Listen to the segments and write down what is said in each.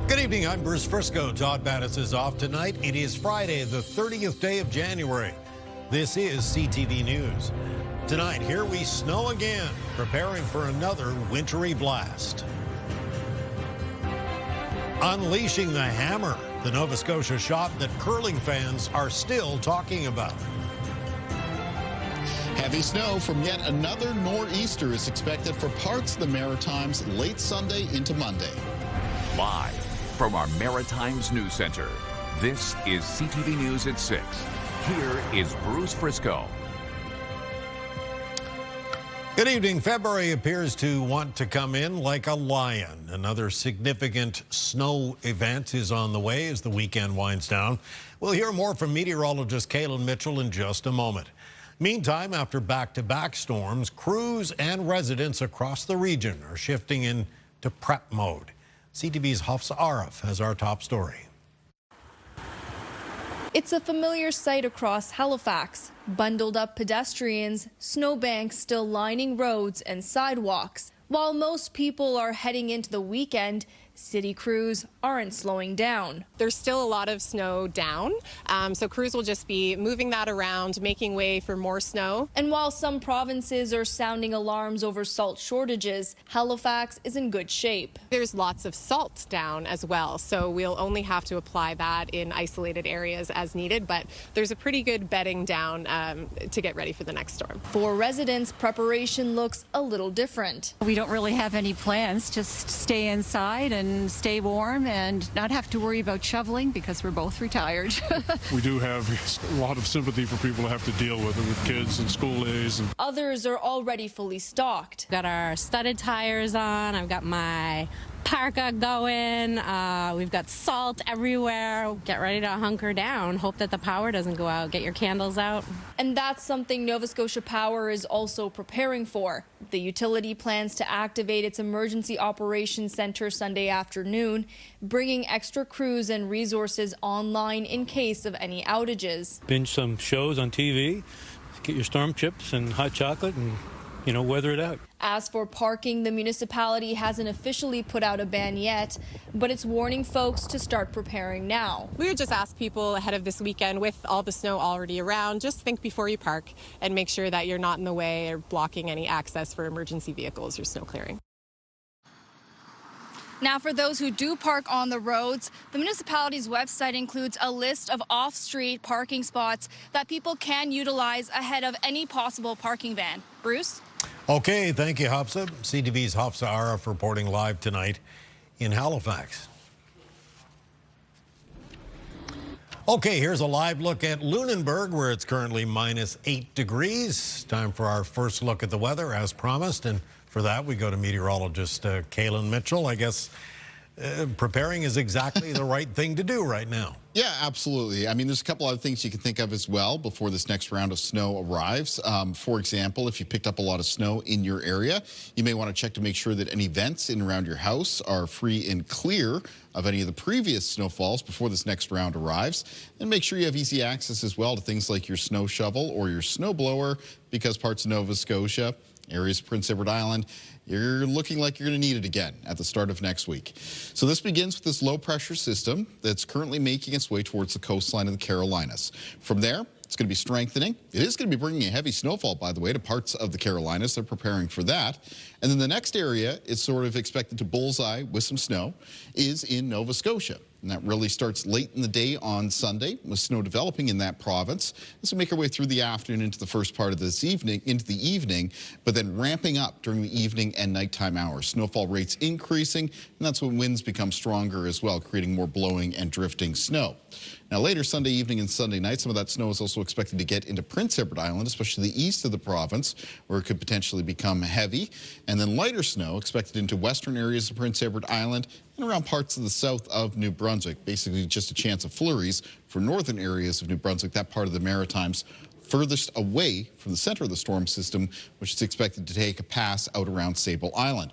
Good evening, I'm Bruce Frisco. Todd Battis is off tonight. It is Friday, the 30th day of January. This is CTV News. Tonight, here we snow again, preparing for another wintry blast. Unleashing the hammer, the Nova Scotia shot that curling fans are still talking about. Heavy snow from yet another nor'easter is expected for parts of the Maritimes late Sunday into Monday. Live from our Maritimes News Center, this is CTV News at 6. Here is Bruce Frisco. Good evening. February appears to want to come in like a lion. Another significant snow event is on the way as the weekend winds down. We'll hear more from meteorologist Kaylin Mitchell in just a moment. Meantime, after back-to-back storms, crews and residents across the region are shifting into prep mode. CTV's Hafsa Arif has our top story. It's a familiar sight across Halifax. Bundled up pedestrians, snowbanks still lining roads and sidewalks. While most people are heading into the weekend, city crews aren't slowing down. There's still a lot of snow down, so crews will just be moving that around, making way for more snow. And while some provinces are sounding alarms over salt shortages, Halifax is in good shape. There's lots of salt down as well, so we'll only have to apply that in isolated areas as needed, but there's a pretty good bedding down to get ready for the next storm. For residents, preparation looks a little different. We don't really have any plans, just stay inside and stay warm and not have to worry about shoveling because we're both retired. We do have a lot of sympathy for people who have to deal with it, with kids and school days. Others are already fully stocked. Got our studded tires on. I've got my parka going. We've got salt everywhere. Get ready to hunker down. Hope that the power doesn't go out. Get your candles out. And that's something Nova Scotia Power is also preparing for. The utility plans to activate its Emergency Operations Center Sunday afternoon, bringing extra crews and resources online in case of any outages. Binge some shows on TV, get your storm chips and hot chocolate and, weather it out. As for parking, the municipality hasn't officially put out a ban yet, but it's warning folks to start preparing now. We would just ask people ahead of this weekend, with all the snow already around, just think before you park and make sure that you're not in the way or blocking any access for emergency vehicles or snow clearing. Now, for those who do park on the roads, the municipality's website includes a list of off-street parking spots that people can utilize ahead of any possible parking ban. Bruce? Okay, thank you, Hafsa. CTV's Hafsa Arif reporting live tonight in Halifax. Okay, here's a live look at Lunenburg, where it's currently -8 degrees. Time for our first look at the weather, as promised. And for that, we go to meteorologist Kaylin Mitchell. I guess preparing is exactly the right thing to do right now. Yeah, absolutely. I mean, there's a couple other things you can think of as well before this next round of snow arrives. For example, if you picked up a lot of snow in your area, you may want to check to make sure that any vents in and around your house are free and clear of any of the previous snowfalls before this next round arrives. And make sure you have easy access as well to things like your snow shovel or your snow blower, because parts of Nova Scotia, areas of Prince Edward Island, you're looking like you're going to need it again at the start of next week. So this begins with this low pressure system that's currently making its way towards the coastline of the Carolinas. From there, it's going to be strengthening. It is going to be bringing a heavy snowfall, by the way, to parts of the Carolinas. They're preparing for that. And then the next area is sort of expected to bullseye with some snow is in Nova Scotia. And that really starts late in the day on Sunday with snow developing in that province. This will make our way through the afternoon into the first part of this evening, into the evening, but then ramping up during the evening and nighttime hours. Snowfall rates increasing, and that's when winds become stronger as well, creating more blowing and drifting snow. Now, later Sunday evening and Sunday night, some of that snow is also expected to get into Prince Edward Island, especially the east of the province, where it could potentially become heavy. And then lighter snow expected into western areas of Prince Edward Island and around parts of the south of New Brunswick. Basically, just a chance of flurries for northern areas of New Brunswick, that part of the Maritimes furthest away from the center of the storm system, which is expected to take a pass out around Sable Island.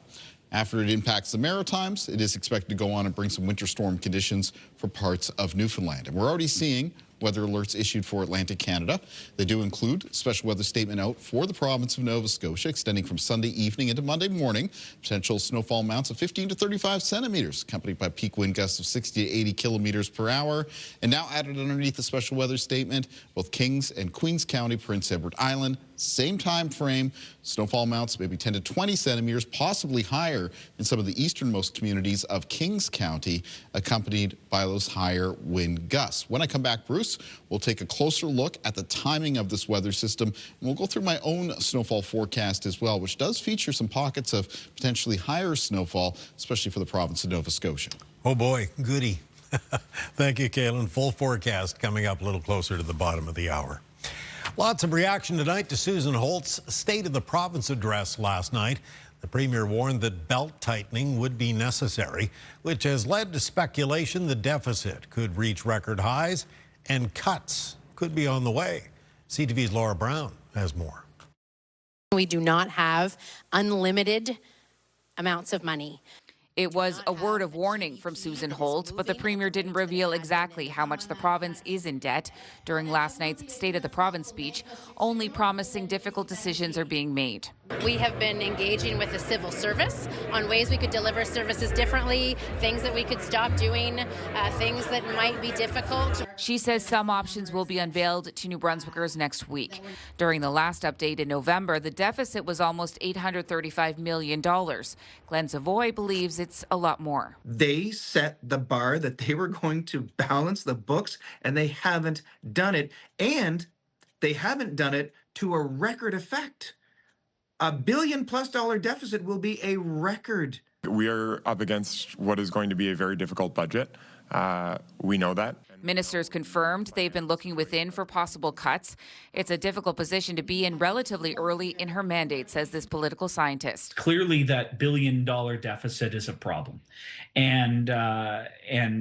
After it impacts the Maritimes, it is expected to go on and bring some winter storm conditions for parts of Newfoundland. And we're already seeing weather alerts issued for Atlantic Canada. They do include special weather statement out for the province of Nova Scotia, extending from Sunday evening into Monday morning. Potential snowfall amounts of 15 to 35 centimeters, accompanied by peak wind gusts of 60 to 80 kilometers per hour. And now added underneath the special weather statement, both Kings and Queens County, Prince Edward Island, same time frame. Snowfall amounts maybe 10 to 20 centimeters, possibly higher in some of the easternmost communities of Kings County, accompanied by those higher wind gusts. When I come back, Bruce, we'll take a closer look at the timing of this weather system, and we'll go through my own snowfall forecast as well, which does feature some pockets of potentially higher snowfall, especially for the province of Nova Scotia. Oh boy, goody. Thank you, Kaylin. Full forecast coming up a little closer to the bottom of the hour. Lots of reaction tonight to Susan Holt's State of the Province address last night. The Premier warned that belt tightening would be necessary, which has led to speculation the deficit could reach record highs and cuts could be on the way. CTV's Laura Brown has more. We do not have unlimited amounts of money. It was a word of warning from Susan Holt, but the Premier didn't reveal exactly how much the province is in debt during last night's State of the Province speech, only promising difficult decisions are being made. We have been engaging with the civil service on ways we could deliver services differently, things that we could stop doing, things that might be difficult. She says some options will be unveiled to New Brunswickers next week. During the last update in November, the deficit was almost $835 million. Glenn Savoy believes it's a lot more. They set the bar that they were going to balance the books, and they haven't done it. And they haven't done it to a record effect. $1 billion+ deficit will be a record. We are up against what is going to be a very difficult budget. We know that. Ministers confirmed they've been looking within for possible cuts. It's a difficult position to be in relatively early in her mandate, says this political scientist. Clearly, that $1 billion deficit is a problem, and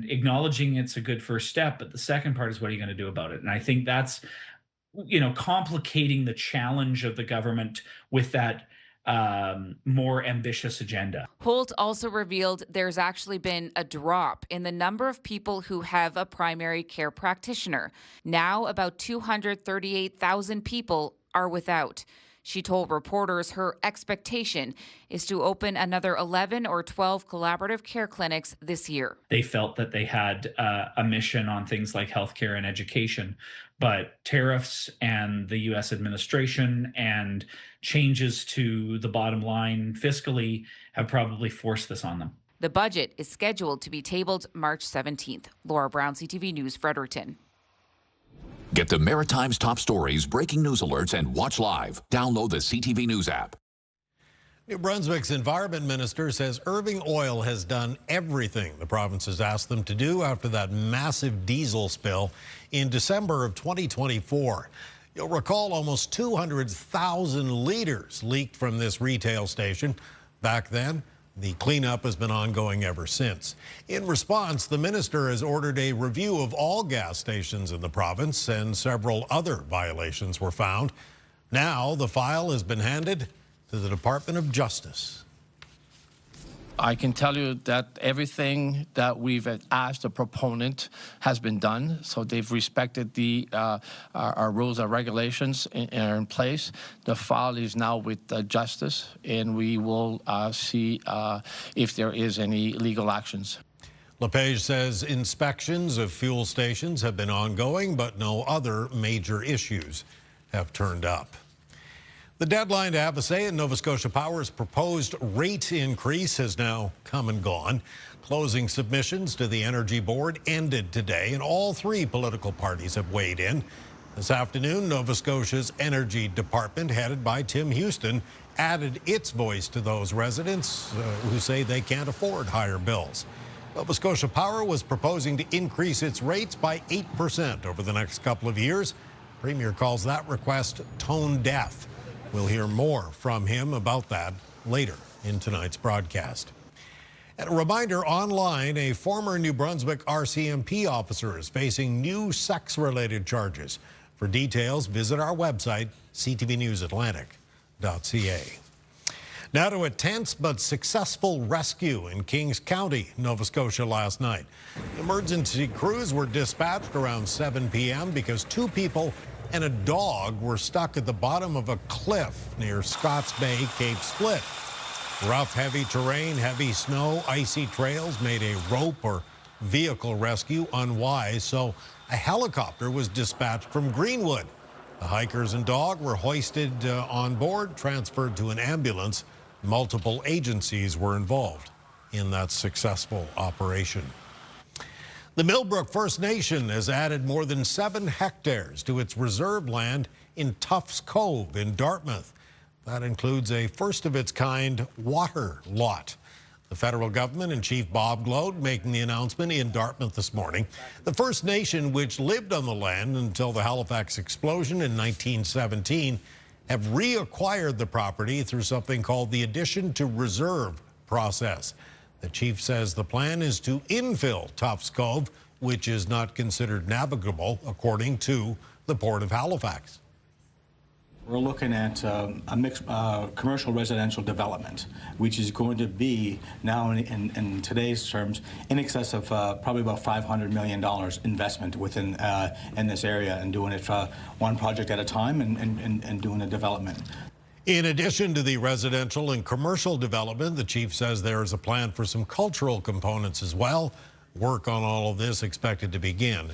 acknowledging it's a good first step. But the second part is, what are you going to do about it? And I think that's, complicating the challenge of the government with that more ambitious agenda. Holt also revealed there's actually been a drop in the number of people who have a primary care practitioner. Now, about 238,000 people are without. She told reporters her expectation is to open another 11 or 12 collaborative care clinics this year. They felt that they had a mission on things like healthcare and education, but tariffs and the U.S. administration and changes to the bottom line fiscally have probably forced this on them. The budget is scheduled to be tabled March 17th. Laura Brown, CTV News, Fredericton. Get the Maritime's top stories, breaking news alerts, and watch live. Download the CTV News app. New Brunswick's Environment Minister says Irving Oil has done everything the province has asked them to do after that massive diesel spill in December of 2024. You'll recall almost 200,000 liters leaked from this retail station. Back then, the cleanup has been ongoing ever since. In response, the minister has ordered a review of all gas stations in the province, and several other violations were found. Now the file has been handed to the Department of Justice. I can tell you that everything that we've asked the proponent has been done. So they've respected our rules and regulations are in place. The file is now with justice, and we will see if there is any legal actions. LePage says inspections of fuel stations have been ongoing, but no other major issues have turned up. The deadline to have a say in Nova Scotia Power's proposed rate increase has now come and gone. Closing submissions to the Energy Board ended today, and all three political parties have weighed in. This afternoon, Nova Scotia's Energy Department, headed by Tim Houston, added its voice to those residents who say they can't afford higher bills. Nova Scotia Power was proposing to increase its rates by 8% over the next couple of years. Premier calls that request tone deaf. We'll hear more from him about that later in tonight's broadcast. And a reminder, online, a former New Brunswick RCMP officer is facing new sex-related charges. For details, visit our website, ctvnewsatlantic.ca. Now to a tense but successful rescue in Kings County, Nova Scotia last night. Emergency crews were dispatched around 7 p.m. because 2 people and a dog were stuck at the bottom of a cliff near Scotts Bay, Cape Split. Rough, heavy terrain, heavy snow, icy trails made a rope or vehicle rescue unwise, so a helicopter was dispatched from Greenwood. The hikers and dog were hoisted on board, transferred to an ambulance. Multiple agencies were involved in that successful operation. The Millbrook First Nation has added more than 7 hectares to its reserve land in Tufts Cove in Dartmouth. That includes a first-of-its-kind water lot. The federal government and Chief Bob Gload making the announcement in Dartmouth this morning. The First Nation, which lived on the land until the Halifax explosion in 1917, have reacquired the property through something called the Addition to Reserve process. The chief says the plan is to infill Tufts Cove, which is not considered navigable, according to the Port of Halifax. We're looking at a mixed commercial residential development, which is going to be now in today's terms in excess of probably about $500 million investment within in this area, and doing it one project at a time and doing a development. In addition to the residential and commercial development, the chief says there is a plan for some cultural components as well. Work on all of this expected to begin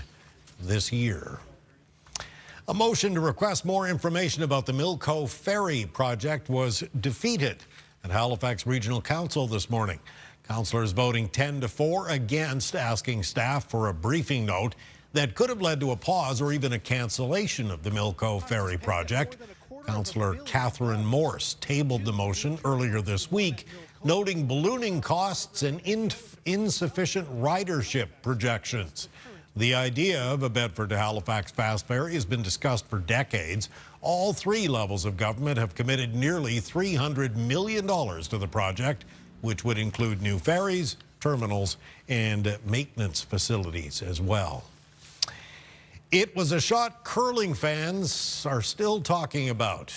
this year. A motion to request more information about the Milco Ferry project was defeated at Halifax Regional Council this morning. Councillors voting 10-4 against asking staff for a briefing note that could have led to a pause or even a cancellation of the Milco Ferry project. Councillor Catherine Morse tabled the motion earlier this week, noting ballooning costs and insufficient ridership projections. The idea of a Bedford to Halifax fast ferry has been discussed for decades. All 3 levels of government have committed nearly $300 million to the project, which would include new ferries, terminals, and maintenance facilities as well. It was a shot curling fans are still talking about.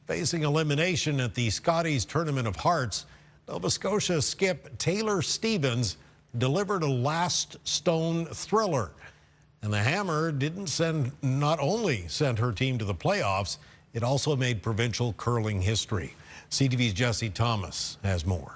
Facing elimination at the Scotties Tournament of Hearts, Nova Scotia skip Taylor Stevens delivered a last stone thriller. And the hammer not only sent her team to the playoffs, it also made provincial curling history. CTV's Jesse Thomas has more.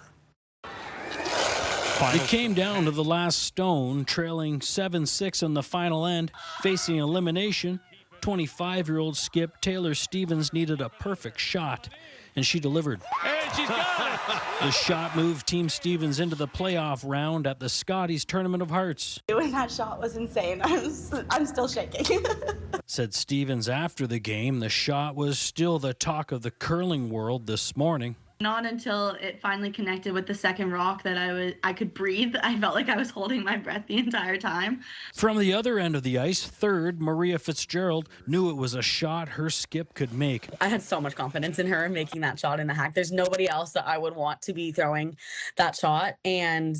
It came down to the last stone, trailing 7-6 on the final end, facing elimination. 25-year-old skip Taylor Stevens needed a perfect shot, and she delivered. And she's got it! The shot moved Team Stevens into the playoff round at the Scotties Tournament of Hearts. Doing that shot was insane. I'm still shaking. Said Stevens after the game, the shot was still the talk of the curling world this morning. Not until it finally connected with the second rock that I could breathe. I felt like I was holding my breath the entire time. From the other end of the ice, third, Maria Fitzgerald knew it was a shot her skip could make. I had so much confidence in her making that shot in the hack. There's nobody else that I would want to be throwing that shot. And,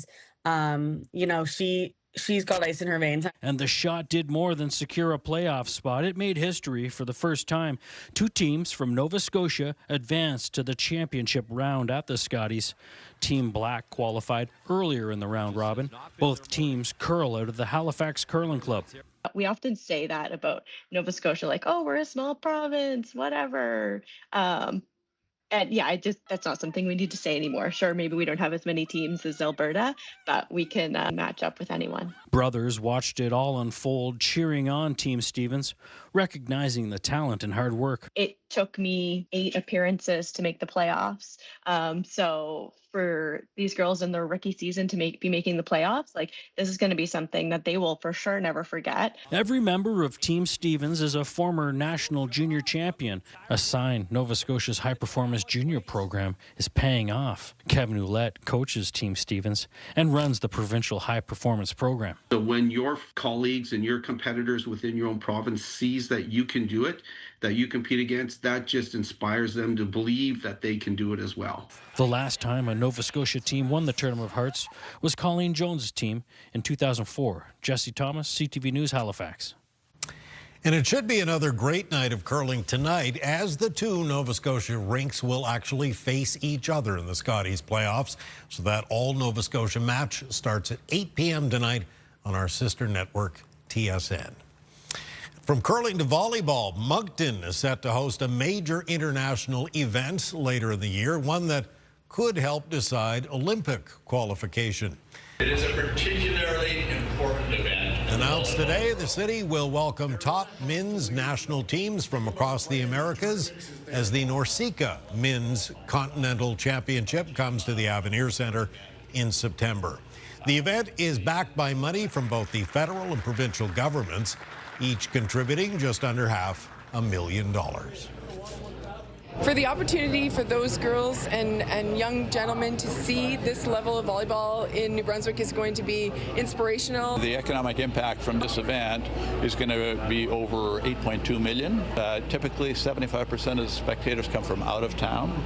you know, she's got ice in her veins. And the shot did more than secure a playoff spot. It made history for the first time. 2 teams from Nova Scotia advanced to the championship round at the Scotties. Team Black qualified earlier in the round robin. Both teams curl out of the Halifax Curling Club. We often say that about Nova Scotia, like, oh, we're a small province, whatever. And yeah, that's not something we need to say anymore. Sure, maybe we don't have as many teams as Alberta, but we can match up with anyone. Brothers watched it all unfold, cheering on Team Stevens, recognizing the talent and hard work. It took me 8 appearances to make the playoffs. So for these girls in their rookie season to be making the playoffs, like, this is going to be something that they will for sure never forget. Every member of Team Stevens is a former national junior champion. A sign Nova Scotia's high-performance junior program is paying off. Kevin Ouellette coaches Team Stevens and runs the provincial high-performance program. So when your colleagues and your competitors within your own province sees that you can do it, that you compete against, that just inspires them to believe that they can do it as well. The last time a Nova Scotia team won the Tournament of Hearts was Colleen Jones' team in 2004. Jesse Thomas, CTV News, Halifax. And it should be another great night of curling tonight, as the two Nova Scotia rinks will actually face each other in the Scotties playoffs. So that all Nova Scotia match starts at 8 p.m. tonight on our sister network, TSN. From curling to volleyball, Moncton is set to host a major international event later in the year, one that could help decide Olympic qualification. It is a particularly important event. Announced today, the city will welcome top men's national teams from across the Americas as the NORCECA Men's Continental Championship comes to the Avenir Centre in September. The event is backed by money from both the federal and provincial governments, each contributing just under $500,000. For the opportunity for those girls and young gentlemen to see this level of volleyball in New Brunswick is going to be inspirational. The economic impact from this event is going to be over $8.2 million. Typically, 75% of the spectators come from out of town,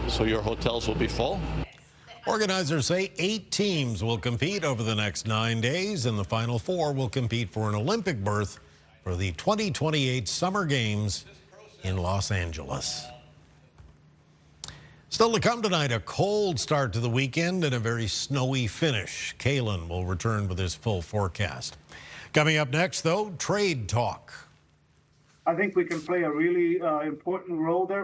so your hotels will be full. Organizers say 8 teams will compete over the next 9 days, and the final 4 will compete for an Olympic berth for the 2028 Summer Games in Los Angeles. Still to come tonight, a cold start to the weekend and a very snowy finish. Kalen will return with his full forecast. Coming up next, though, trade talk. I think we can play a really important role there.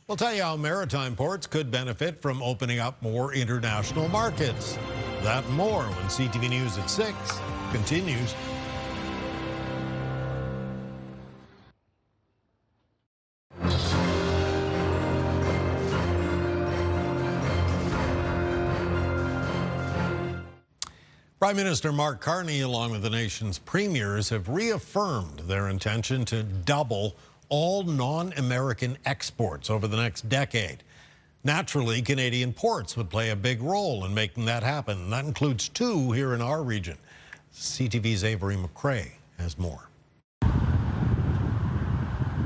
We'll tell you how maritime ports could benefit from opening up more international markets. That and more when CTV News at 6 continues. Prime Minister Mark Carney, along with the nation's premiers, have reaffirmed their intention to double all non-American exports over the next decade. Naturally, Canadian ports would play a big role in making that happen, and that includes 2 here in our region. CTV's Avery McCrae has more.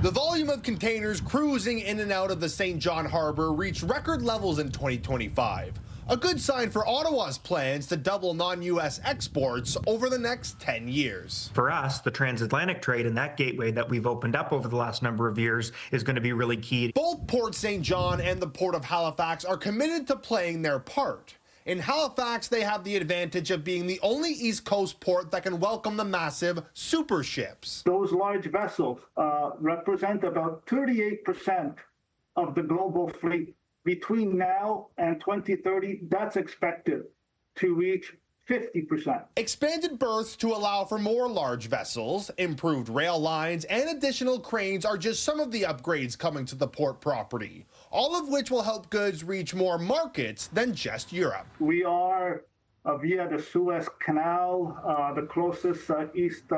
The volume of containers cruising in and out of the St. John Harbour reached record levels in 2025. A good sign for Ottawa's plans to double non-U.S. exports over the next 10 years. For us, the transatlantic trade and that gateway that we've opened up over the last number of years is going to be really key. Both Port St. John and the Port of Halifax are committed to playing their part. In Halifax, they have the advantage of being the only East Coast port that can welcome the massive super ships. Those large vessels represent about 38% of the global fleet. Between now and 2030, that's expected to reach 50%. Expanded berths to allow for more large vessels, improved rail lines, and additional cranes are just some of the upgrades coming to the port property, all of which will help goods reach more markets than just Europe. We are, via the Suez Canal, the closest east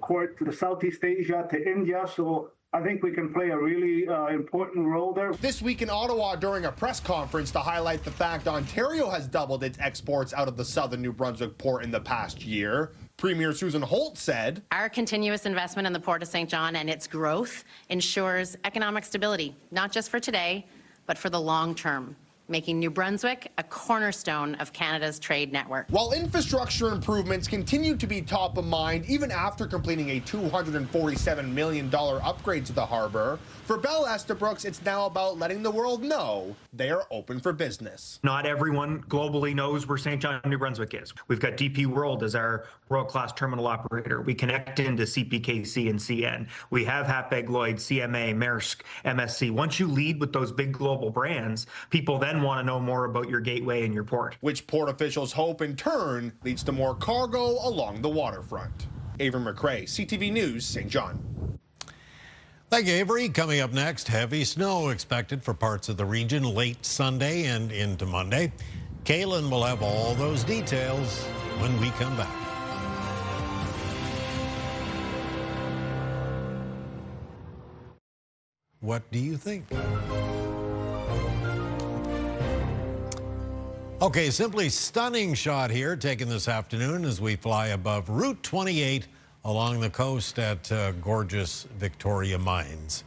port to the Southeast Asia, to India, so I think we can play a really important role there. This week in Ottawa, during a press conference to highlight the fact Ontario has doubled its exports out of the southern New Brunswick port in the past year, Premier Susan Holt said, "Our continuous investment in the Port of St. John and its growth ensures economic stability, not just for today, but for the long term, making New Brunswick a cornerstone of Canada's trade network." While infrastructure improvements continue to be top of mind even after completing a $247 million upgrade to the harbour, for Bell Estabrooks, it's now about letting the world know they are open for business. Not everyone globally knows where St. John, New Brunswick is. We've got DP World as our world-class terminal operator. We connect into CPKC and CN. We have Hapag-Lloyd, CMA, Maersk, MSC. Once you lead with those big global brands, people then want to know more about your gateway and your port. Which port officials hope in turn leads to more cargo along the waterfront. Avery McCrae, CTV News, St. John. Thank you, Avery. Coming up next, heavy snow expected for parts of the region late Sunday and into Monday. Kalen will have all those details when we come back. What do you think? Okay, simply stunning shot here taken this afternoon as we fly above Route 28 along the coast at gorgeous Victoria Mines.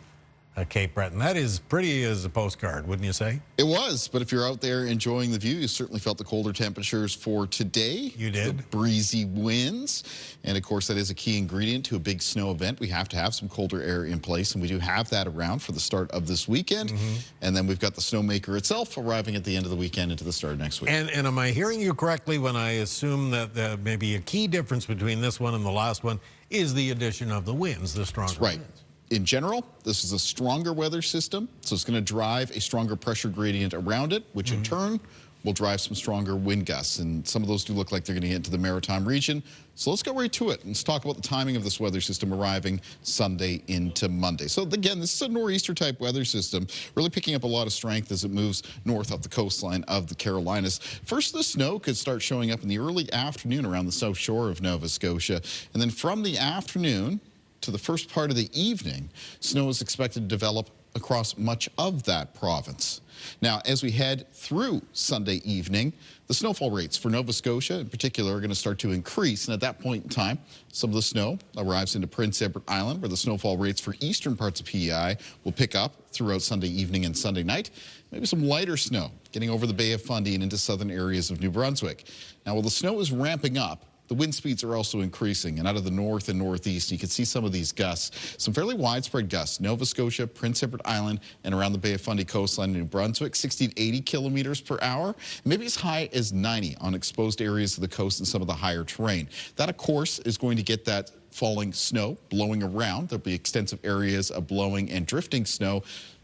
Cape Breton. That is pretty as a postcard, wouldn't you say? It was, but if you're out there enjoying the view, you certainly felt the colder temperatures for today. You did. The breezy winds. And of course, that is a key ingredient to a big snow event. We have to have some colder air in place, and we do have that around for the start of this weekend. And then we've got the snowmaker itself arriving at the end of the weekend into the start of next week. And am I hearing you correctly when I assume that maybe a key difference between this one and the last one is the addition of the winds, the stronger right. winds? In general, this is a stronger weather system, so it's going to drive a stronger pressure gradient around it, which in turn will drive some stronger wind gusts. And some of those do look like they're going to get into the Maritime region. So let's go right to it. Let's talk about the timing of this weather system arriving Sunday into Monday. So again, this is a nor'easter type weather system, really picking up a lot of strength as it moves north up the coastline of the Carolinas. First, the snow could start showing up in the early afternoon around the south shore of Nova Scotia. And then from the afternoon to the first part of the evening, snow is expected to develop across much of that province. Now, as we head through Sunday evening, the snowfall rates for Nova Scotia in particular are going to start to increase. And at that point in time, some of the snow arrives into Prince Edward Island, where the snowfall rates for eastern parts of PEI will pick up throughout Sunday evening and Sunday night. Maybe some lighter snow getting over the Bay of Fundy and into southern areas of New Brunswick. Now, while the snow is ramping up, the wind speeds are also increasing, and out of the north and northeast, you can see some of these gusts. Some fairly widespread gusts. Nova Scotia, Prince Edward Island, and around the Bay of Fundy coastline in New Brunswick, 60 to 80 kilometers per hour. Maybe as high as 90 on exposed areas of the coast and some of the higher terrain. That, of course, is going to get that falling snow blowing around. There'll be extensive areas of blowing and drifting snow.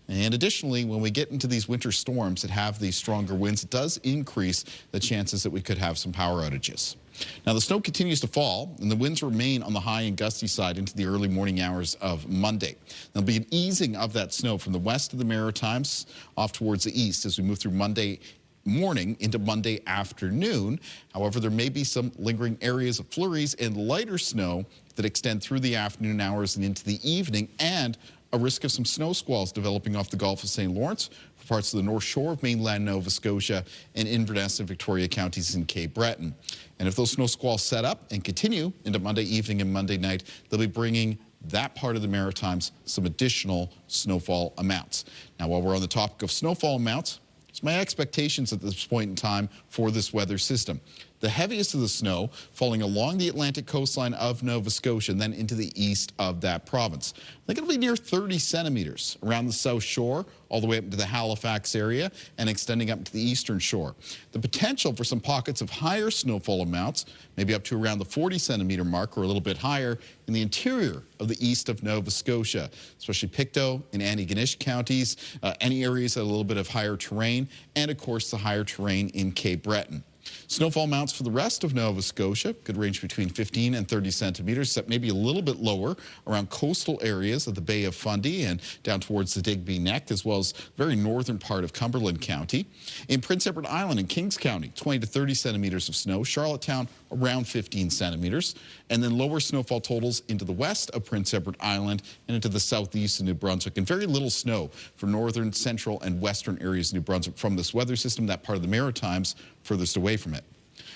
And additionally, when we get into these winter storms that have these stronger winds, it does increase the chances that we could have some power outages. Now, the snow continues to fall, and the winds remain on the high and gusty side into the early morning hours of Monday. There'll be an easing of that snow from the west of the Maritimes off towards the east as we move through Monday morning into Monday afternoon. However, there may be some lingering areas of flurries and lighter snow that extend through the afternoon hours and into the evening, and a risk of some snow squalls developing off the Gulf of St. Lawrence for parts of the north shore of mainland Nova Scotia and Inverness and Victoria counties in Cape Breton. And if those snow squalls set up and continue into Monday evening and Monday night, they'll be bringing that part of the Maritimes some additional snowfall amounts. Now, while we're on the topic of snowfall amounts, it's my expectations at this point in time for this weather system. The heaviest of the snow falling along the Atlantic coastline of Nova Scotia and then into the east of that province. I think it'll be near 30 centimeters around the south shore, all the way up into the Halifax area and extending up to the eastern shore. The potential for some pockets of higher snowfall amounts, maybe up to around the 40 centimeter mark or a little bit higher in the interior of the east of Nova Scotia, especially Pictou and Antigonish counties, any areas that have a little bit of higher terrain, and of course the higher terrain in Cape Breton. Snowfall amounts for the rest of Nova Scotia could range between 15 and 30 centimeters, except maybe a little bit lower around coastal areas of the Bay of Fundy and down towards the Digby Neck, as well as very northern part of Cumberland County. In Prince Edward Island and Kings County, 20 to 30 centimeters of snow. Charlottetown, around 15 centimeters. And then lower snowfall totals into the west of Prince Edward Island and into the southeast of New Brunswick. And very little snow for northern, central, and western areas of New Brunswick from this weather system, that part of the Maritimes furthest away from it.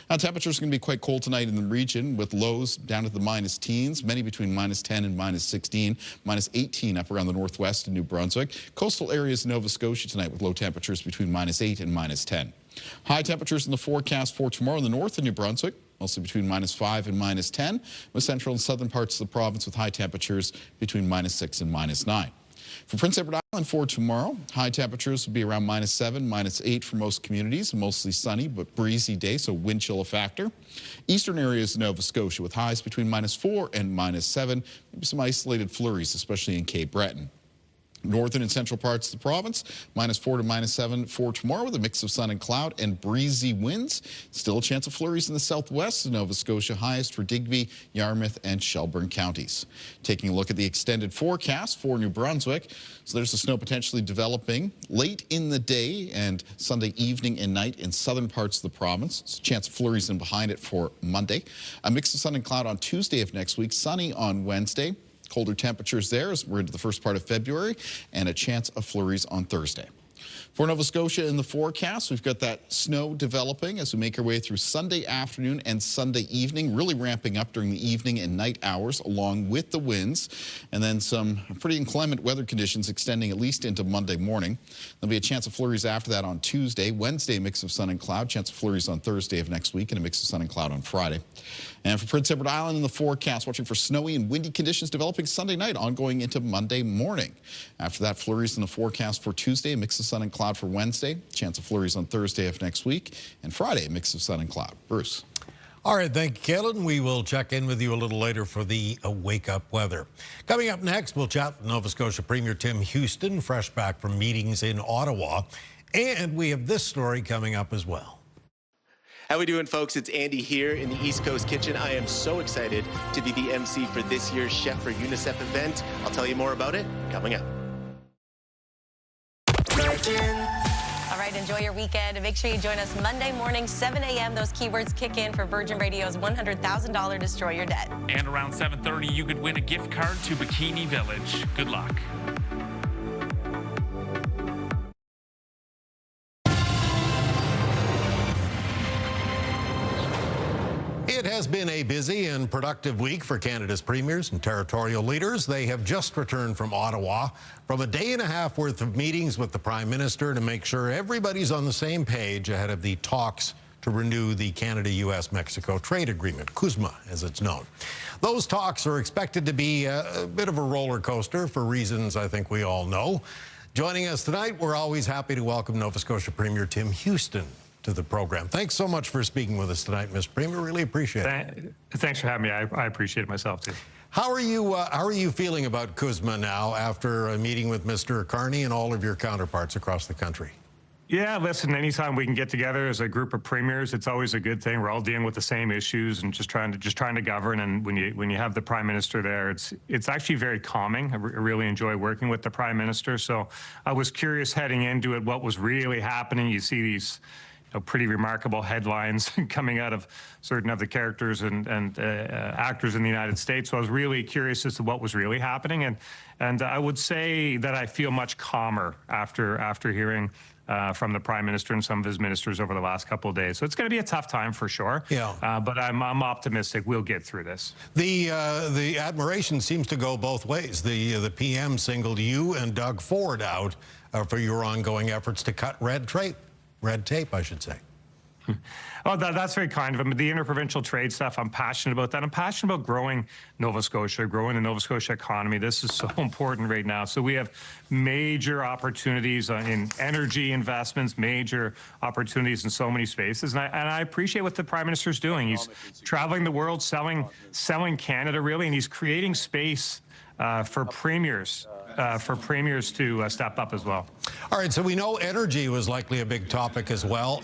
Now, temperatures are going to be quite cold tonight in the region, with lows down to the minus teens, many between minus 10 and minus 16, minus 18 up around the northwest of New Brunswick. Coastal areas of Nova Scotia tonight with low temperatures between minus 8 and minus 10. High temperatures in the forecast for tomorrow in the north of New Brunswick, mostly between minus 5 and minus 10, with central and southern parts of the province with high temperatures between minus 6 and minus 9. For Prince Edward Island for tomorrow, high temperatures will be around minus 7, minus 8 for most communities. Mostly sunny but breezy day, so wind chill a factor. Eastern areas of Nova Scotia with highs between minus 4 and minus 7. Maybe some isolated flurries, especially in Cape Breton. Northern and central parts of the province, minus 4 to minus 7 for tomorrow with a mix of sun and cloud and breezy winds. Still a chance of flurries in the southwest of Nova Scotia, highest for Digby, Yarmouth, and Shelburne counties. Taking a look at the extended forecast for New Brunswick. So there's the snow potentially developing late in the day and Sunday evening and night in southern parts of the province. There's a chance of flurries in behind it for Monday. A mix of sun and cloud on Tuesday of next week, sunny on Wednesday. Colder temperatures there as we're into the first part of February, and a chance of flurries on Thursday. For Nova Scotia in the forecast, we've got that snow developing as we make our way through Sunday afternoon and Sunday evening, really ramping up during the evening and night hours along with the winds, and then some pretty inclement weather conditions extending at least into Monday morning. There'll be a chance of flurries after that on Tuesday. Wednesday, a mix of sun and cloud, chance of flurries on Thursday of next week, and a mix of sun and cloud on Friday. And for Prince Edward Island in the forecast, watching for snowy and windy conditions developing Sunday night, ongoing into Monday morning. After that, flurries in the forecast for Tuesday, a mix of sun and cloud for Wednesday, chance of flurries on Thursday of next week, and Friday, a mix of sun and cloud. Bruce. All right, thank you, Kalen. We will check in with you a little later for the wake-up weather. Coming up next, we'll chat with Nova Scotia Premier Tim Houston, fresh back from meetings in Ottawa. And we have this story coming up as well. How we doing, folks? It's Andy here in the East Coast Kitchen. I am so excited to be the MC for this year's Chef for UNICEF event. I'll tell you more about it coming up. All right, enjoy your weekend. Make sure you join us Monday morning, 7 a.m. Those keywords kick in for Virgin Radio's $100,000 Destroy Your Debt. And around 7:30, you could win a gift card to Bikini Village. Good luck. It has been a busy and productive week for Canada's premiers and territorial leaders. They have just returned from Ottawa from a day and a half worth of meetings with the Prime Minister to make sure everybody's on the same page ahead of the talks to renew the Canada-US-Mexico trade agreement, CUSMA as it's known. Those talks are expected to be a bit of a roller coaster for reasons I think we all know. Joining us tonight, we're always happy to welcome Nova Scotia Premier Tim Houston to the program. Thanks so much for speaking with us tonight, Mr. Premier. Really appreciate it. Thanks for having me. I appreciate it myself, too. How are you feeling about CUSMA now after a meeting with Mr. Carney and all of your counterparts across the country? Yeah, listen, anytime we can get together as a group of premiers, it's always a good thing. We're all dealing with the same issues and just trying to govern. And when you have the Prime Minister there, it's actually very calming. I really enjoy working with the Prime Minister. So I was curious heading into it what was really happening. You see these pretty remarkable headlines coming out of certain of the characters and actors in the United States. So I was really curious as to what was really happening. And I would say that I feel much calmer after hearing from the Prime Minister and some of his ministers over the last couple of days. So it's going to be a tough time for sure. Yeah. But I'm optimistic we'll get through this. The admiration seems to go both ways. The PM singled you and Doug Ford out for your ongoing efforts to cut red tape, I should say. Oh, that's very kind of him. The interprovincial trade stuff, I'm passionate about that. I'm passionate about growing Nova Scotia, growing the Nova Scotia economy. This is so important right now. So we have major opportunities in energy investments, major opportunities in so many spaces. And I appreciate what the Prime Minister's doing. He's traveling the world, selling Canada, really, and he's creating space for premiers to step up as well. All right, so we know energy was likely a big topic as well.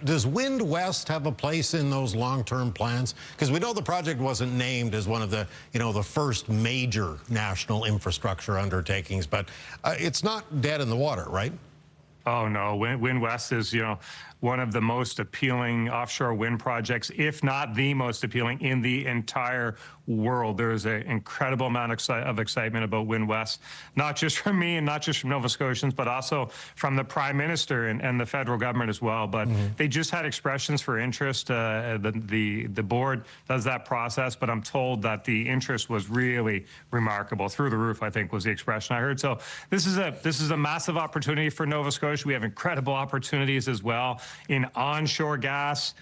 Does Wind West have a place in those long-term plans? Because we know the project wasn't named as one of the, the first major national infrastructure undertakings, but it's not dead in the water, right? Oh, no. Wind West is, one of the most appealing offshore wind projects, if not the most appealing in the entire world. There is an incredible amount of excitement about Wind West, not just from me and not just from Nova Scotians, but also from the Prime Minister and the federal government as well. But they just had expressions for interest. The board does that process, but I'm told that the interest was really remarkable. Through the roof, I think, was the expression I heard. So this is a massive opportunity for Nova Scotia. We have incredible opportunities as well in onshore gas,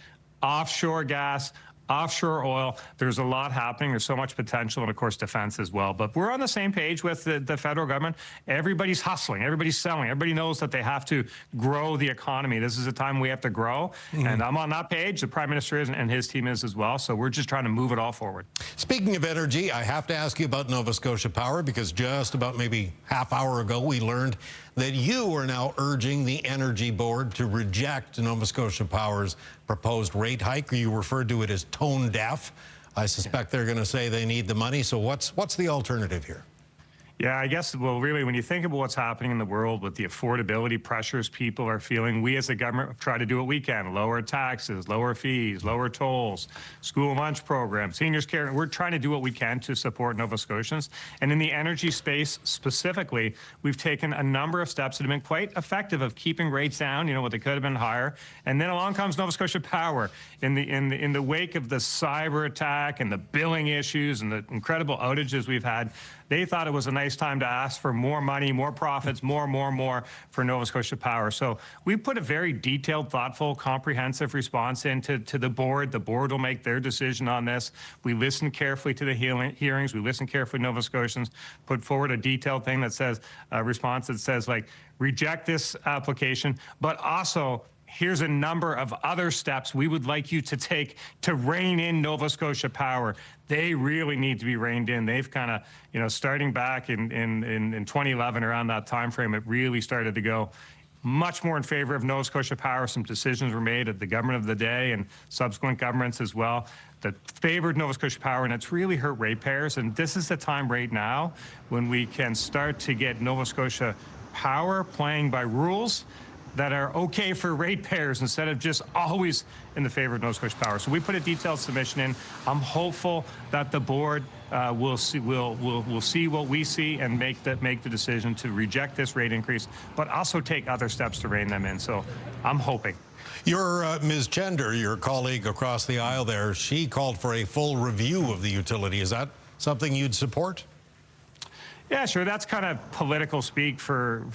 offshore gas, offshore oil. There's a lot happening. There's so much potential, and of course defense as well. But we're on the same page with the federal government. Everybody's hustling. Everybody's selling. Everybody knows that they have to grow the economy. This is a time we have to grow. And I'm on that page. The Prime Minister is, and his team is as well. So we're just trying to move it all forward. Speaking of energy, I have to ask you about Nova Scotia Power, because just about maybe half hour ago we learned that you are now urging the Energy Board to reject Nova Scotia Power's proposed rate hike. You referred to it as tone deaf. I suspect they're going to say they need the money. So what's the alternative here? Yeah, I guess, well, really, when you think about what's happening in the world with the affordability pressures people are feeling, we as a government try to do what we can, lower taxes, lower fees, lower tolls, school lunch programs, seniors care. We're trying to do what we can to support Nova Scotians. And in the energy space specifically, we've taken a number of steps that have been quite effective of keeping rates down, what they could have been higher. And then along comes Nova Scotia Power in the wake of the cyber attack and the billing issues and the incredible outages we've had. They thought it was a nice time to ask for more money, more profits, more for Nova Scotia Power. So we put a very detailed, thoughtful, comprehensive response into the board. The board will make their decision on this. We listen carefully to the hearings. We listen carefully to Nova Scotians, put forward a detailed thing that says, a response that says, like, reject this application, but also here's a number of other steps we would like you to take to rein in Nova Scotia Power. They really need to be reined in. They've kind of, starting back in 2011, around that time frame, it really started to go much more in favor of Nova Scotia Power. Some decisions were made at the government of the day and subsequent governments as well that favored Nova Scotia Power, and it's really hurt ratepayers. And this is the time right now when we can start to get Nova Scotia Power playing by rules that are okay for ratepayers instead of just always in the favor of Nova Scotia Power. So we put a detailed submission in. I'm hopeful that the board will see what we see and make the decision to reject this rate increase, but also take other steps to rein them in. So I'm hoping. Your Ms. Chender, your colleague across the aisle there, she called for a full review of the utility. Is that something you'd support? Yeah, sure. That's kind of political speak for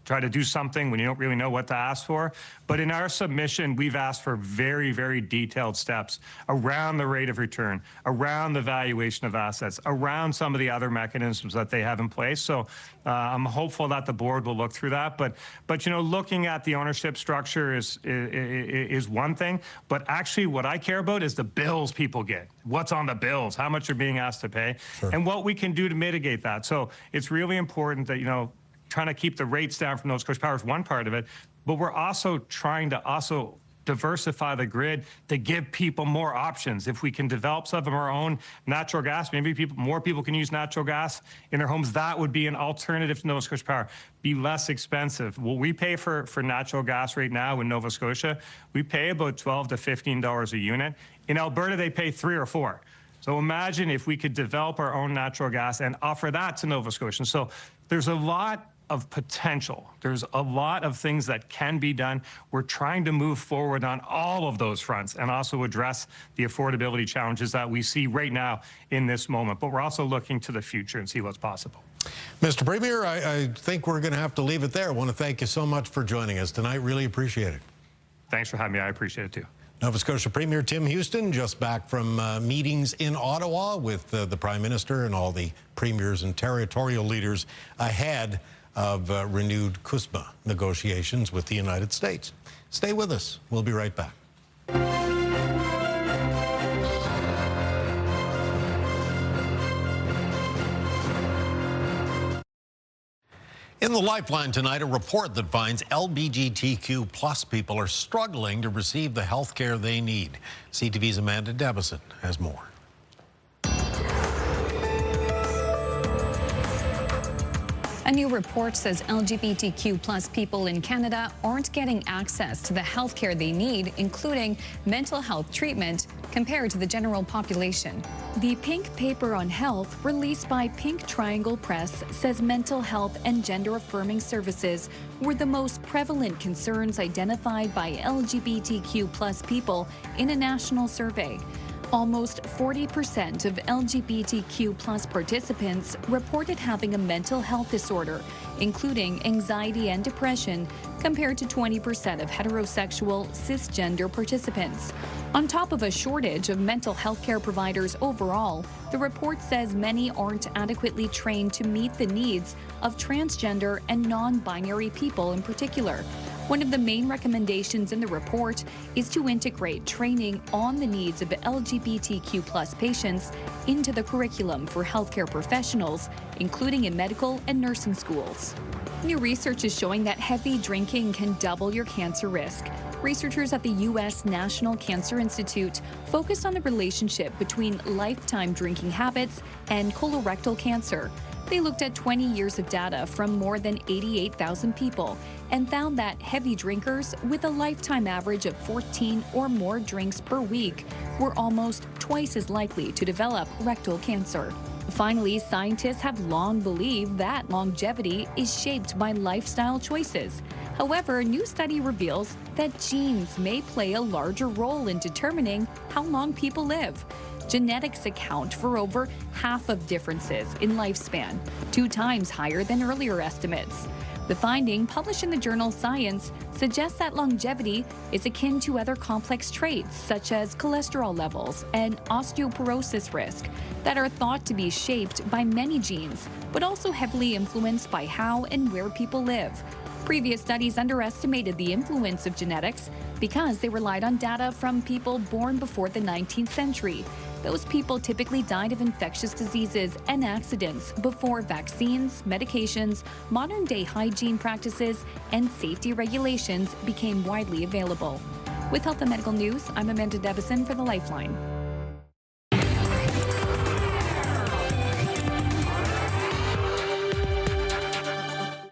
try to do something when you don't really know what to ask for. But in our submission, we've asked for very, very detailed steps around the rate of return, around the valuation of assets, around some of the other mechanisms that they have in place. So I'm hopeful that the board will look through that. But looking at the ownership structure is one thing. But actually, what I care about is the bills people get. What's on the bills? How much are being asked to pay? Sure. And what we can do to mitigate that. So it's really important that, trying to keep the rates down from Nova Scotia Power is one part of it, but we're also trying to diversify the grid to give people more options. If we can develop some of our own natural gas, maybe more people can use natural gas in their homes, that would be an alternative to Nova Scotia Power, be less expensive. What we pay for natural gas right now in Nova Scotia, we pay about $12 to $15 a unit. In Alberta, they pay $3 or $4. So imagine if we could develop our own natural gas and offer that to Nova Scotians. So there's a lot of potential. There's a lot of things that can be done. We're trying to move forward on all of those fronts and also address the affordability challenges that we see right now in this moment. But we're also looking to the future and see what's possible. Mr. Premier, I think we're going to have to leave it there. I want to thank you so much for joining us tonight. Really appreciate it. Thanks for having me. I appreciate it too. Nova Scotia Premier Tim Houston just back from meetings in Ottawa with the Prime Minister and all the premiers and territorial leaders ahead of renewed CUSMA negotiations with the United States. Stay with us. We'll be right back. In the Lifeline tonight, a report that finds LGBTQ plus people are struggling to receive the health care they need. CTV's Amanda Debison has more. A new report says LGBTQ plus people in Canada aren't getting access to the health care they need, including mental health treatment, compared to the general population. The Pink Paper on Health, released by Pink Triangle Press, says mental health and gender-affirming services were the most prevalent concerns identified by LGBTQ plus people in a national survey. Almost 40% of LGBTQ plus participants reported having a mental health disorder, including anxiety and depression, compared to 20% of heterosexual cisgender participants. On top of a shortage of mental health care providers overall, the report says many aren't adequately trained to meet the needs of transgender and non-binary people in particular. One of the main recommendations in the report is to integrate training on the needs of LGBTQ plus patients into the curriculum for healthcare professionals, including in medical and nursing schools. New research is showing that heavy drinking can double your cancer risk. Researchers at the U.S. National Cancer Institute focused on the relationship between lifetime drinking habits and colorectal cancer. They looked at 20 years of data from more than 88,000 people and found that heavy drinkers with a lifetime average of 14 or more drinks per week were almost twice as likely to develop rectal cancer. Finally, scientists have long believed that longevity is shaped by lifestyle choices. However, a new study reveals that genes may play a larger role in determining how long people live. Genetics account for over half of differences in lifespan, 2 times higher than earlier estimates. The finding, published in the journal Science, suggests that longevity is akin to other complex traits such as cholesterol levels and osteoporosis risk that are thought to be shaped by many genes, but also heavily influenced by how and where people live. Previous studies underestimated the influence of genetics because they relied on data from people born before the 19th century. Those people typically died of infectious diseases and accidents before vaccines, medications, modern-day hygiene practices, and safety regulations became widely available. With Health and Medical News, I'm Amanda Debison for The Lifeline.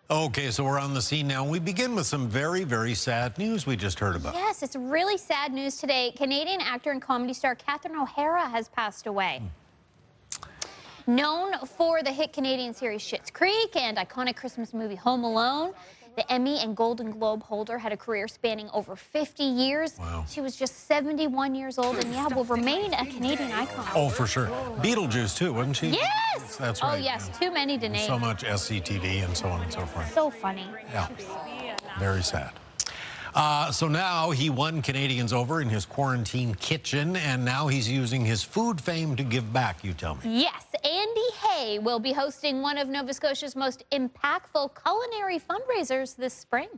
Okay, so we're on the scene now. We begin with some very, very sad news we just heard about. Yes, it's really sad news today. Canadian actor and comedy star Catherine O'Hara has passed away. Known for the hit Canadian series Schitt's Creek and iconic Christmas movie Home Alone, the Emmy and Golden Globe holder had a career spanning over 50 years. Wow. She was just 71 years old and, will remain a Canadian icon. Oh, for sure. Beetlejuice, too, wasn't she? Yes! That's right. Oh, yes. Too many to name. So much SCTV and so on and so forth. So funny. Yeah. Very sad. So now he won Canadians over in his quarantine kitchen, and now he's using his food fame to give back, you tell me. Yes, Andy Hay will be hosting one of Nova Scotia's most impactful culinary fundraisers this spring.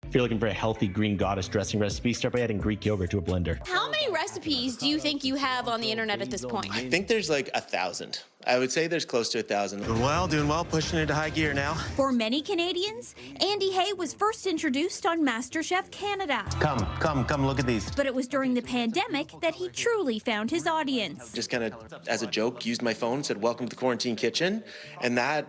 If you're looking for a healthy green goddess dressing recipe, start by adding Greek yogurt to a blender. How many recipes do you think you have on the internet at this point? I think there's like 1,000. I would say there's close to 1,000. Doing well, pushing into high gear now. For many Canadians, Andy Hay was first introduced on MasterChef Canada. Come look at these. But it was during the pandemic that he truly found his audience. Just kind of, as a joke, used my phone, said, "Welcome to the quarantine kitchen." And that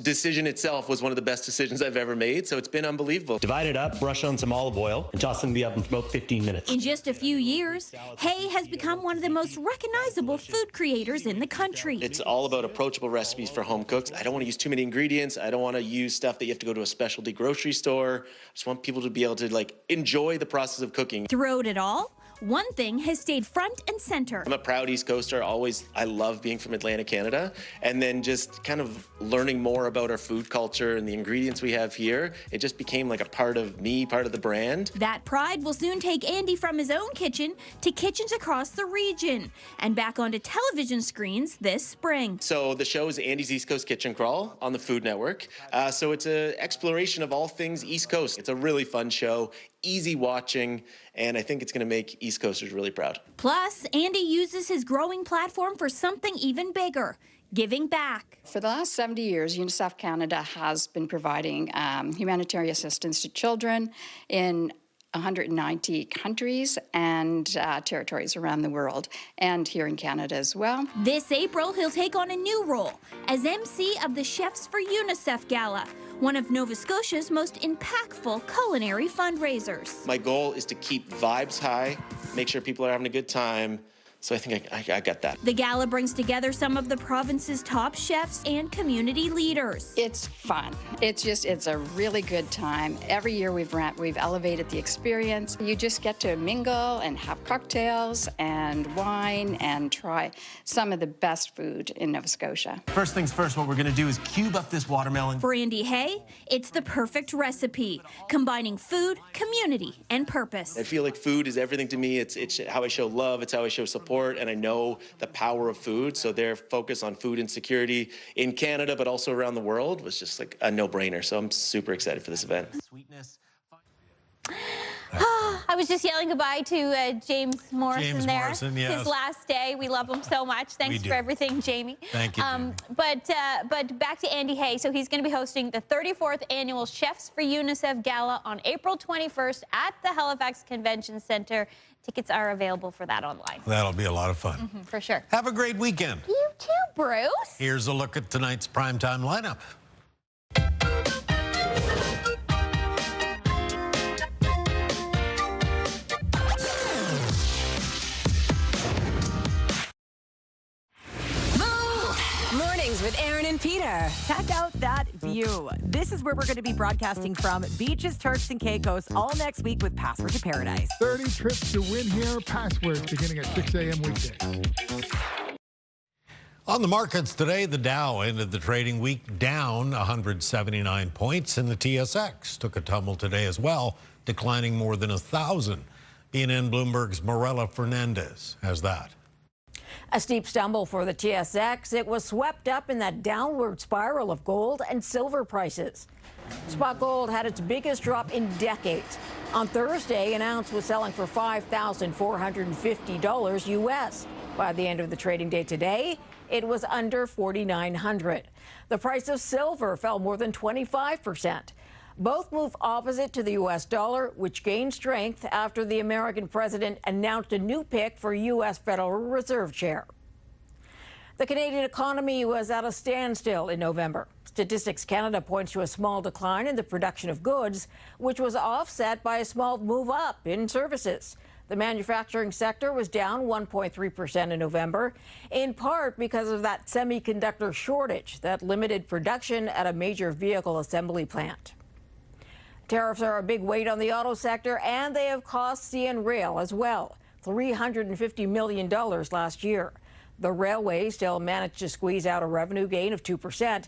decision itself was one of the best decisions I've ever made, so it's been unbelievable. Divide it up, brush on some olive oil, and toss it in the oven for about 15 minutes. In just a few years, Hay has become one of the most recognizable food creators in the country. It's all about approachable recipes for home cooks. I don't want to use too many ingredients. I don't want to use stuff that you have to go to a specialty grocery store. I just want people to be able to enjoy the process of cooking. Throughout it all, one thing has stayed front and center. I'm a proud East Coaster. I love being from Atlantic, Canada. And then just kind of learning more about our food culture and the ingredients we have here. It just became like a part of me, part of the brand. That pride will soon take Andy from his own kitchen to kitchens across the region and back onto television screens this spring. So the show is Andy's East Coast Kitchen Crawl on the Food Network. So it's an exploration of all things East Coast. It's a really fun show, easy watching, and I think it's going to make East Coasters really proud. Plus, Andy uses his growing platform for something even bigger, giving back. For the last 70 years, UNICEF Canada has been providing humanitarian assistance to children in 190 countries and territories around the world, and here in Canada as well. This April, he'll take on a new role as MC of the Chefs for UNICEF Gala, one of Nova Scotia's most impactful culinary fundraisers. My goal is to keep vibes high, make sure people are having a good time. So I think I got that. The gala brings together some of the province's top chefs and community leaders. It's fun. It's a really good time. Every year we've elevated the experience. You just get to mingle and have cocktails and wine and try some of the best food in Nova Scotia. First things first, what we're gonna do is cube up this watermelon. For Andy Hay, it's the perfect recipe, combining food, community, and purpose. I feel like food is everything to me. It's how I show love, it's how I show support, and I know the power of food, so their focus on food insecurity in Canada but also around the world was just like a no-brainer, so I'm super excited for this event. I was just yelling goodbye to James Morrison there. Morrison, yes. His last day. We love him so much. Thanks for everything, Jamie. Thank you, Jamie. But back to Andy Hay. So he's going to be hosting the 34th Annual Chefs for UNICEF Gala on April 21st at the Halifax Convention Centre. Tickets are available for that online. That'll be a lot of fun. For sure. Have a great weekend. You too, Bruce. Here's a look at tonight's primetime lineup. Mornings with Aaron and Peter. Check out that view. This is where we're going to be broadcasting from. Beaches, Turks, and Caicos all next week with Password to Paradise. 30 trips to win here. Passwords beginning at 6 a.m. weekdays. On the markets today, the Dow ended the trading week down 179 points, and the TSX took a tumble today as well, declining more than 1,000. BNN Bloomberg's Morella Fernandez has that. A steep stumble for the TSX. It was swept up in that downward spiral of gold and silver prices. Spot gold had its biggest drop in decades. On Thursday, an ounce was selling for $5,450 U.S. By the end of the trading day today, it was under $4,900. The price of silver fell more than 25%. Both move opposite to the U.S. dollar, which gained strength after the American president announced a new pick for U.S. Federal Reserve Chair. The Canadian economy was at a standstill in November. Statistics Canada points to a small decline in the production of goods, which was offset by a small move up in services. The manufacturing sector was down 1.3% in November, in part because of that semiconductor shortage that limited production at a major vehicle assembly plant. Tariffs are a big weight on the auto sector, and they have cost CN Rail as well, $350 million last year. The railway still managed to squeeze out a revenue gain of 2%,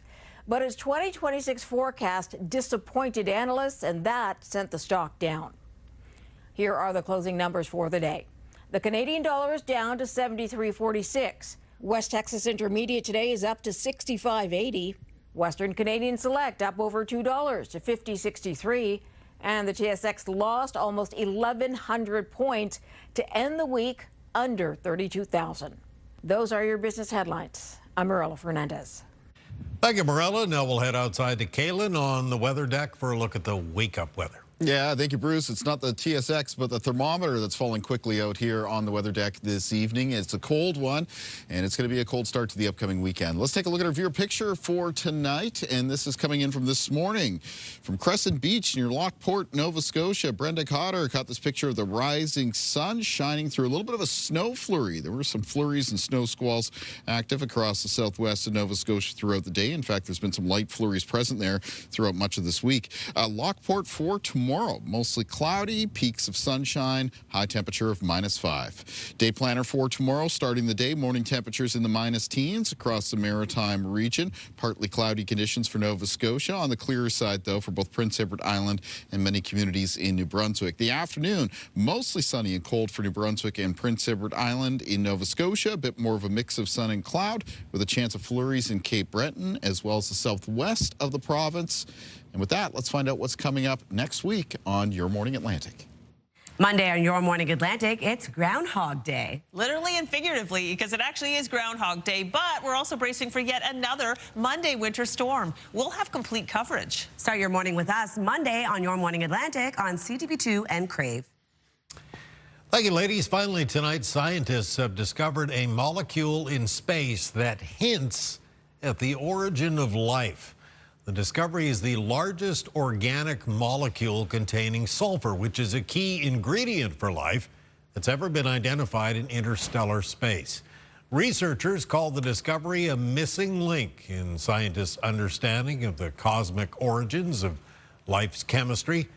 but its 2026 forecast disappointed analysts, and that sent the stock down. Here are the closing numbers for the day. The Canadian dollar is down to 73.46. West Texas Intermediate today is up to 65.80. Western Canadian Select up over $2 to 50.63, and the TSX lost almost 1,100 points to end the week under 32,000. Those are your business headlines. I'm Morella Fernandez. Thank you, Morella. Now we'll head outside to Kaylin on the weather deck for a look at the wake-up weather. Yeah, thank you, Bruce. It's not the TSX, but the thermometer that's falling quickly out here on the weather deck this evening. It's a cold one, and it's going to be a cold start to the upcoming weekend. Let's take a look at our viewer picture for tonight, and this is coming in from this morning. From Crescent Beach near Lockport, Nova Scotia, Brenda Cotter caught this picture of the rising sun shining through a little bit of a snow flurry. There were some flurries and snow squalls active across the southwest of Nova Scotia throughout the day. In fact, there's been some light flurries present there throughout much of this week. Lockport for tomorrow, mostly cloudy, peaks of sunshine, high temperature of -5. Day planner for tomorrow, starting the day, morning temperatures in the minus teens across the Maritime region. Partly cloudy conditions for Nova Scotia. On the clearer side, though, for both Prince Edward Island and many communities in New Brunswick. The afternoon, mostly sunny and cold for New Brunswick and Prince Edward Island. In Nova Scotia, a bit more of a mix of sun and cloud with a chance of flurries in Cape Breton as well as the southwest of the province. And with that, let's find out what's coming up next week on Your Morning Atlantic. Monday on Your Morning Atlantic, it's Groundhog Day. Literally and figuratively, because it actually is Groundhog Day, but we're also bracing for yet another Monday winter storm. We'll have complete coverage. Start your morning with us Monday on Your Morning Atlantic on CTV2 and Crave. Thank you, ladies. Finally tonight, scientists have discovered a molecule in space that hints at the origin of life. The discovery is the largest organic molecule containing sulfur, which is a key ingredient for life that's ever been identified in interstellar space. Researchers call the discovery a missing link in scientists' understanding of the cosmic origins of life's chemistry.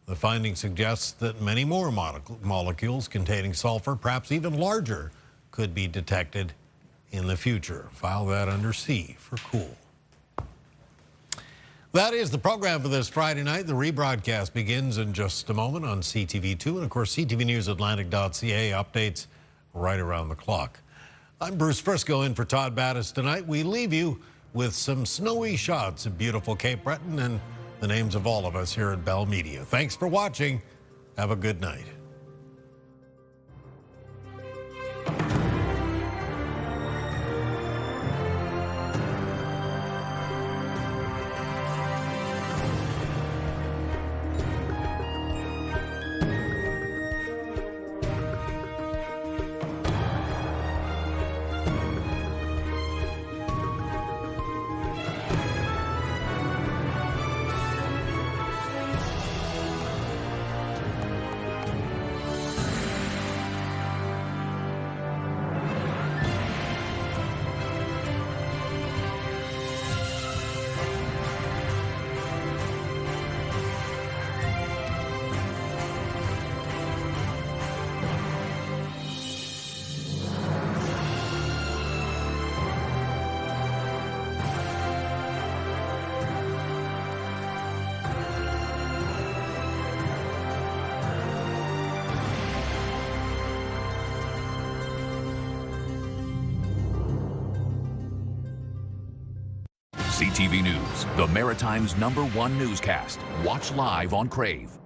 The finding suggests that many more molecules containing sulfur, perhaps even larger, could be detected in the future. File that under C for cool. That is the program for this Friday night. The rebroadcast begins in just a moment on CTV2 and, of course, CTVNewsAtlantic.ca updates right around the clock. I'm Bruce Frisco in for Todd Battis tonight. We leave you with some snowy shots of beautiful Cape Breton and the names of all of us here at Bell Media. Thanks for watching. Have a good night. CTV News, the Maritime's #1 newscast. Watch live on Crave.